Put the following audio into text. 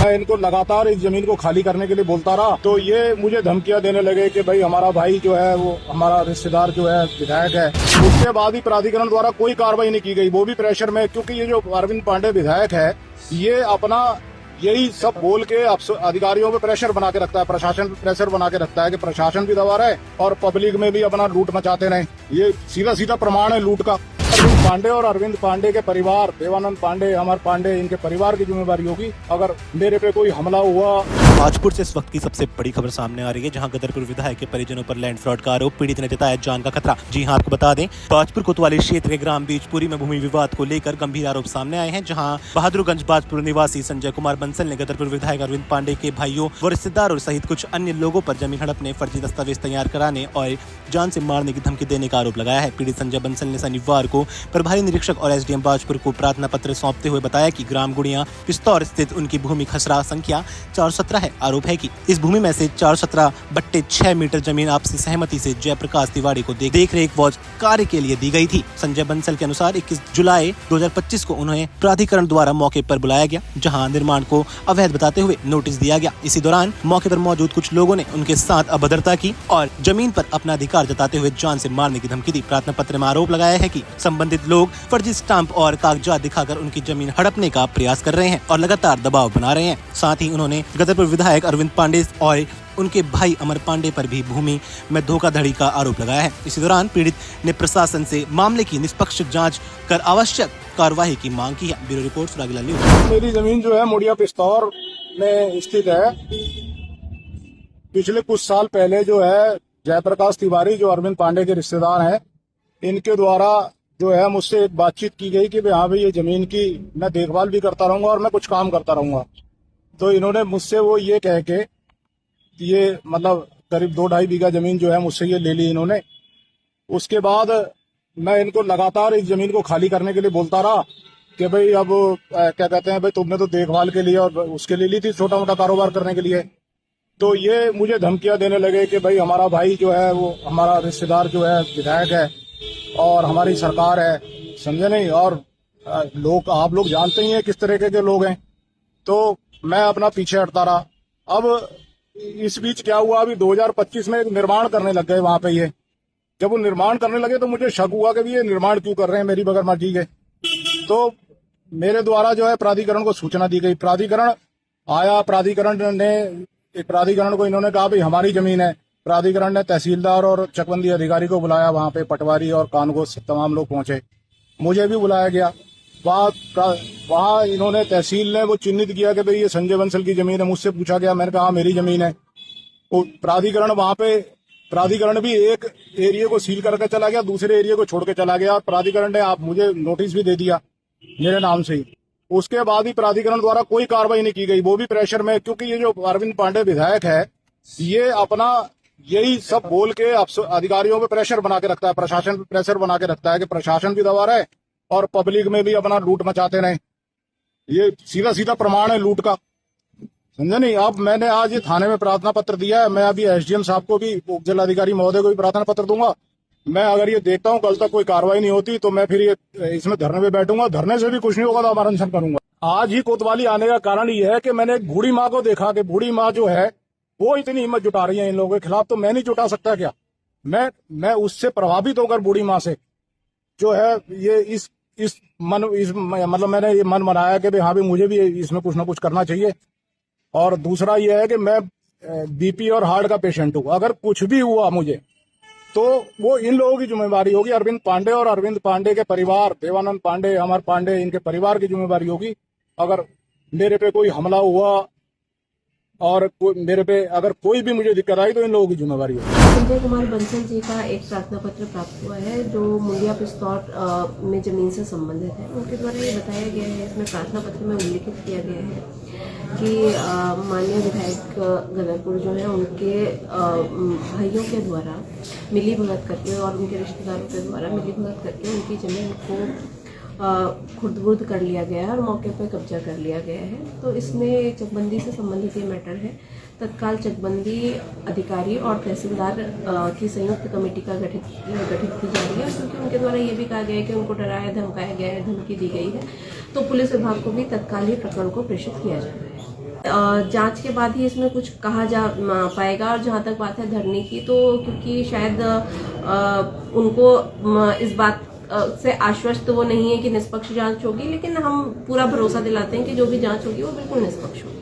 मैं इनको लगातार इस जमीन को खाली करने के लिए बोलता रहा, तो ये मुझे धमकियां देने लगे कि भाई हमारा भाई जो है वो हमारा रिश्तेदार जो है विधायक है। उसके बाद भी प्राधिकरण द्वारा कोई कार्रवाई नहीं की गई, वो भी प्रेशर में, क्योंकि ये जो अरविंद पांडे विधायक है ये अपना यही सब बोल के अधिकारियों पे प्रेशर बना के रखता है, प्रशासन पे प्रेशर बना के रखता है कि प्रशासन भी दबा रहा है और पब्लिक में भी अपना लूट मचाते रहे। ये सीधा सीधा प्रमाण है लूट का। अरविंद पांडे और अरविंद पांडे के परिवार, देवानंद पांडे, अमर पांडे, इनके परिवार की जिम्मेदारी होगी अगर मेरे पे कोई हमला हुआ। ताजपुर से इस वक्त की सबसे बड़ी खबर सामने आ रही है, जहां गदरपुर विधायक के परिजनों पर लैंड फ्रॉड का आरोप, पीड़ित ने जताया जान का खतरा। जी हां, आपको बता दें, ताजपुर कोतवाली क्षेत्र के ग्राम बीजपुरी में भूमि विवाद को लेकर गंभीर आरोप सामने आए हैं, जहां बहादुरगंज बाजपुर निवासी संजय कुमार बंसल ने गदरपुर विधायक अरविंद पांडे के भाइयों व रिश्तेदारों सहित कुछ अन्य लोगों पर जमीन हड़पने, फर्जी दस्तावेज तैयार कराने और जान से मारने की धमकी देने का आरोप लगाया है। पीड़ित संजय बंसल ने शनिवार को प्रभारी निरीक्षक और एसडीएम बाजपुर को प्रार्थना पत्र सौंपते हुए बताया कि ग्राम गुड़िया पिस्तौर स्थित उनकी भूमि खसरा संख्या 417 है। आरोप है कि इस भूमि में से 417/6 मीटर जमीन आपसी सहमति से जयप्रकाश तिवारी को देख रेख व कार्य के लिए दी गई थी। संजय बंसल के अनुसार 21 जुलाई 2025 को उन्हें प्राधिकरण द्वारा मौके पर बुलाया गया, जहां निर्माण को अवैध बताते हुए नोटिस दिया गया। इसी दौरान मौके पर मौजूद कुछ लोगों ने उनके साथ अभद्रता की और जमीन पर अपना अधिकार जताते हुए जान से मारने की धमकी दी। प्रार्थना पत्र में आरोप लगाया है कि संबंधित लोग फर्जी स्टाम्प और कागजात दिखाकर उनकी जमीन हड़पने का प्रयास कर रहे हैं और लगातार दबाव बना रहे हैं। साथ ही उन्होंने गदरपुर विधायक अरविंद पांडे और उनके भाई अमर पांडे पर भी भूमि में धोखाधड़ी का आरोप लगाया है। इसी दौरान पीड़ित ने प्रशासन से मामले की निष्पक्ष जांच कर आवश्यक कार्यवाही की मांग की है। ब्यूरो रिपोर्ट सुरागीला न्यूज़। मेरी जमीन जो है मुड़िया पिस्तौर में स्थित है। पिछले कुछ साल पहले जो है जयप्रकाश तिवारी, जो अरविंद पांडे के रिश्तेदार हैं, इनके द्वारा जो है मुझसे एक बातचीत की गई कि हाँ भाई ये जमीन की मैं देखभाल भी करता रहूंगा और मैं कुछ काम करता रहूंगा। तो इन्होंने मुझसे वो ये कह के ये मतलब करीब 2-2.5 बीघा जमीन जो है मुझसे ये ले ली इन्होंने। उसके बाद मैं इनको लगातार इस जमीन को खाली करने के लिए बोलता रहा कि भाई अब क्या कहते हैं, भाई तुमने तो देखभाल के लिए और उसके लिए ली थी, छोटा मोटा कारोबार करने के लिए। तो ये मुझे धमकियां देने लगे कि भाई हमारा भाई जो है वो हमारा रिश्तेदार जो है विधायक है और हमारी सरकार है, समझे नहीं, और आप लोग जानते ही हैं किस तरीके के लोग हैं। तो मैं अपना पीछे हटता रहा। अब इस बीच क्या हुआ, अभी 2025 में एक निर्माण करने लग गए वहां पे। ये जब वो निर्माण करने लगे तो मुझे शक हुआ कि ये निर्माण क्यों कर रहे हैं मेरी बगैर मर्जी के। तो मेरे द्वारा जो है प्राधिकरण को सूचना दी गई। प्राधिकरण आया, प्राधिकरण को इन्होंने कहा भाई हमारी जमीन है। प्राधिकरण ने तहसीलदार और चकबंदी अधिकारी को बुलाया, वहां पे पटवारी और कानून से तमाम लोग पहुंचे, मुझे भी बुलाया गया। वहाँ इन्होंने तहसील ने वो चिन्हित किया कि भाई ये संजय बंसल की जमीन है। मुझसे पूछा गया, मैंने कहा मेरी जमीन है। वो प्राधिकरण भी एक एरिया को सील करके चला गया, दूसरे एरिया को छोड़ के चला गया। और प्राधिकरण ने मुझे नोटिस भी दे दिया मेरे नाम से ही। उसके बाद भी प्राधिकरण द्वारा कोई कार्रवाई नहीं की गई, वो भी प्रेशर में, क्योंकि ये जो अरविंद पांडे विधायक है ये अपना यही सब बोल के अधिकारियों पे प्रेशर बना के रखता है, प्रशासन पे प्रेशर बना के रखता है कि प्रशासन भी दबा रहा है और पब्लिक में भी अपना लूट मचाते रहे। ये सीधा सीधा प्रमाण है लूट का, समझे नहीं। अब मैंने आज ये थाने में प्रार्थना पत्र दिया है। मैं अभी एसडीएम साहब को भी, उप जिलाधिकारी महोदय को भी प्रार्थना पत्र दूंगा। मैं अगर ये देखता हूँ कल तक कोई कार्रवाई नहीं होती तो मैं फिर ये इसमें धरने पे बैठूंगा। धरने से भी कुछ नहीं होगा तो हमारा अनशन करूंगा। आज ही कोतवाली आने का कारण ये है कि मैंने एक बूढ़ी माँ को देखा कि बूढ़ी माँ जो है वो इतनी हिम्मत जुटा रही है इन लोगों के खिलाफ, तो मैं नहीं जुटा सकता क्या? मैं उससे प्रभावित होकर बूढ़ी माँ से जो है ये मतलब मैंने ये मन बनाया कि हाँ भी मुझे भी इसमें कुछ ना कुछ करना चाहिए। और दूसरा ये है कि मैं बीपी और हार्ट का पेशेंट हूँ। अगर कुछ भी हुआ मुझे तो वो इन लोगों की जिम्मेवारी होगी, अरविंद पांडे और अरविंद पांडे के परिवार, देवानंद पांडे, अमर पांडे, इनके परिवार की जिम्मेवारी होगी। अगर मेरे पे कोई हमला हुआ और मेरे पे अगर कोई भी मुझे दिक्कत आई तो इन लोगों की जिम्मेवारी होगी। संजय कुमार बंसल जी का एक प्रार्थना पत्र प्राप्त हुआ है जो मुड़िया पिस्तौर में जमीन से संबंधित है। उनके द्वारा ये बताया गया है, इसमें प्रार्थना पत्र में उल्लेखित किया गया है कि माननीय विधायक गदरपुर जो है उनके भाइयों के द्वारा मिली भगत करके और उनके रिश्तेदारों के द्वारा मिली भगत करके उनकी जमीन को खुर्द-बुर्द कर लिया गया है और मौके पर कब्जा कर लिया गया है। तो इसमें चकबंदी से संबंधित ये मैटर है। तत्काल चकबंदी अधिकारी और तहसीलदार की संयुक्त कमेटी का गठित की जा रही है, क्योंकि उनके द्वारा ये भी कहा गया है कि उनको डराया धमकाया गया है, धमकी दी गई है। तो पुलिस विभाग को भी तत्काल ही प्रकरण को प्रेषित किया जा रहा है। जांच के बाद ही इसमें कुछ कहा जा पाएगा। और जहां तक बात है धरने की, तो क्योंकि शायद उनको इस बात से आश्वस्त वो नहीं है कि निष्पक्ष जांच होगी, लेकिन हम पूरा भरोसा दिलाते हैं कि जो भी जांच होगी वो बिल्कुल निष्पक्ष होगी।